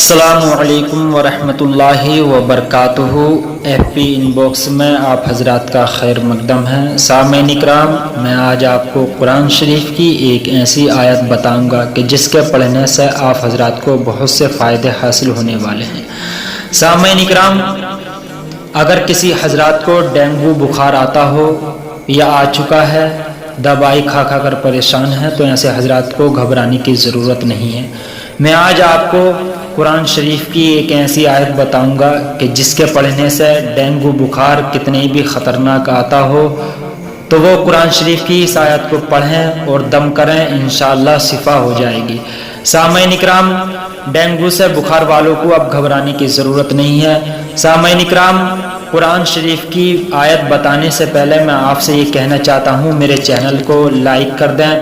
السلام علیکم ورحمۃ اللہ وبرکاتہ۔ ایف پی ان باکس میں آپ حضرات کا خیر مقدم ہے۔ سامعین اکرام، میں آج آپ کو قرآن شریف کی ایک ایسی آیت بتاؤں گا کہ جس کے پڑھنے سے آپ حضرات کو بہت سے فائدے حاصل ہونے والے ہیں۔ سامعین اکرام، اگر کسی حضرات کو ڈینگو بخار آتا ہو یا آ چکا ہے، دوائی کھا کھا کر پریشان ہے، تو ایسے حضرات کو گھبرانے کی ضرورت نہیں ہے۔ میں آج آپ کو قرآن شریف کی ایک ایسی آیت بتاؤں گا کہ جس کے پڑھنے سے ڈینگو بخار کتنے بھی خطرناک آتا ہو تو وہ قرآن شریف کی اس آیت کو پڑھیں اور دم کریں، انشاءاللہ شفا ہو جائے گی۔ سامعین اکرام، ڈینگو سے بخار والوں کو اب گھبرانے کی ضرورت نہیں ہے۔ سامعین اکرام، قرآن شریف کی آیت بتانے سے پہلے میں آپ سے یہ کہنا چاہتا ہوں، میرے چینل کو لائک کر دیں،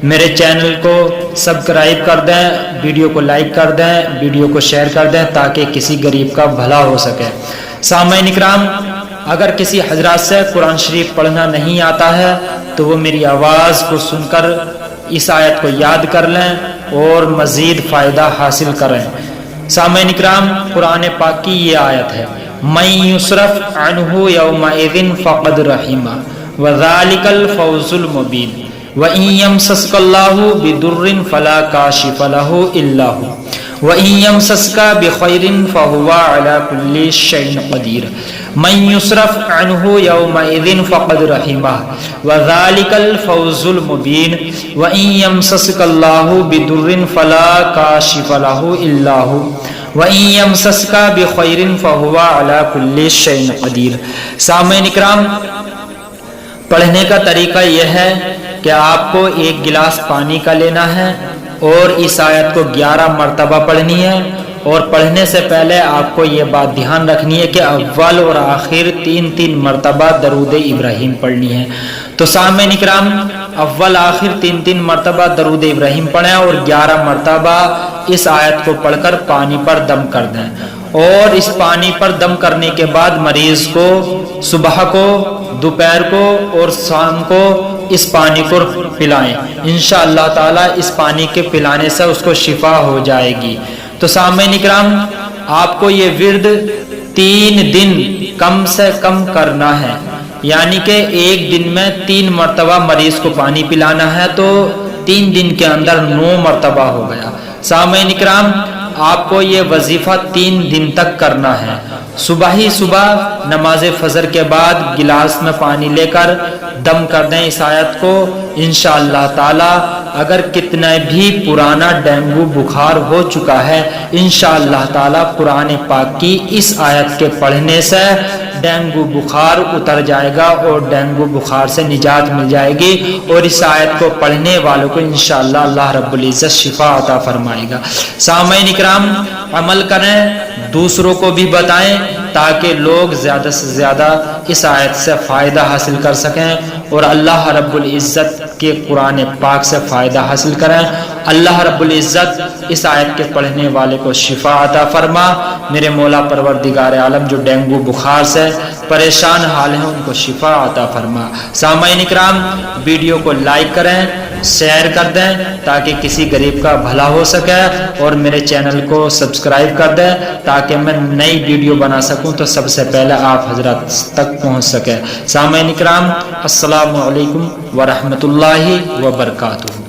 میرے چینل کو سبسکرائب کر دیں، ویڈیو کو لائک کر دیں، ویڈیو کو شیئر کر دیں تاکہ کسی غریب کا بھلا ہو سکے۔ سامعین اکرام، اگر کسی حضرات سے قرآن شریف پڑھنا نہیں آتا ہے تو وہ میری آواز کو سن کر اس آیت کو یاد کر لیں اور مزید فائدہ حاصل کریں۔ سامعین اکرام، قرآن پاک کی یہ آیت ہے، مَن یُصْرَفْ عَنْهُ یَوْمَئِذٍ فَقَدْ رَحِمَهُ وَذَلِکَ الْفَوْزُ الْمُبِینُ وَإِن يَمْسَسْكَ اللَّهُ بِضُرٍّ فَلَا كَاشِفَ لَهُ إِلَّا هُوَ وَإِن يَمْسَسْكَ بِخَيْرٍ فَهُوَ عَلَى كُلِّ شَيْءٍ قَدِيرٌ مَن يُصْرَفْ عَنْهُ يَوْمَئِذٍ فَقَدْ رَحِمَهُ وَذَلِكَ الْفَوْزُ الْمُبِينُ وَإِن يَمْسَسْكَ اللَّهُ بِضُرٍّ فَلَا كَاشِفَ لَهُ إِلَّا هُوَ وَإِن يَمْسَسْكَ بِخَيْرٍ فَهُوَ عَلَى كُلِّ شَيْءٍ قَدِيرٌ۔ سامعین اکرام، پڑھنے کا طریقہ یہ ہے کہ آپ کو ایک گلاس پانی کا لینا ہے اور اس آیت کو 11 مرتبہ پڑھنی ہے، اور پڑھنے سے پہلے آپ کو یہ بات دھیان رکھنی ہے کہ اول اور آخر 3 مرتبہ درود ابراہیم پڑھنی ہے۔ تو سامعین اکرام، اول آخر 3 مرتبہ درود ابراہیم پڑھیں اور 11 مرتبہ اس آیت کو پڑھ کر پانی پر دم کر دیں، اور اس پانی پر دم کرنے کے بعد مریض کو صبح کو، دوپہر کو اور شام کو اس پانی کو پلائیں۔ انشاءاللہ تعالی اس پانی کے پلانے سے اس کو شفا ہو جائے گی۔ تو سامعین اکرام، آپ کو یہ ورد 3 دن کم سے کم کرنا ہے، یعنی کہ ایک دن میں 3 مرتبہ مریض کو پانی پلانا ہے، تو 3 دن کے اندر 9 مرتبہ ہو گیا۔ سامعین اکرام، آپ کو یہ وظیفہ 3 دن تک کرنا ہے۔ صبح ہی صبح نماز فجر کے بعد گلاس میں پانی لے کر دم کر دیں اس آیت کو۔ انشاءاللہ تعالی اگر کتنا بھی پرانا ڈینگو بخار ہو چکا ہے، انشاءاللہ تعالی قرآن پاک کی اس آیت کے پڑھنے سے ڈینگو بخار اتر جائے گا اور ڈینگو بخار سے نجات مل جائے گی، اور اس آیت کو پڑھنے والوں کو انشاءاللہ اللہ رب العزت شفا عطا فرمائے گا۔ سامعین اکرام، عمل کریں، دوسروں کو بھی بتائیں تاکہ لوگ زیادہ سے زیادہ اس آیت سے فائدہ حاصل کر سکیں اور اللہ رب العزت کے قرآن پاک سے فائدہ حاصل کریں۔ اللہ رب العزت اس آیت کے پڑھنے والے کو شفا عطا فرما۔ میرے مولا پروردگار عالم جو ڈینگو بخار سے پریشان حال ہیں ان کو شفا عطا فرما۔ سامعین اکرام، ویڈیو کو لائک کریں، شیئر کر دیں تاکہ کسی غریب کا بھلا ہو سکے، اور میرے چینل کو سبسکرائب کر دیں تاکہ میں نئی ویڈیو بنا سکوں تو سب سے پہلے آپ حضرات تک پہنچ سکے۔ سامعین اکرام، السلام علیکم ورحمۃ اللہ وبرکاتہ۔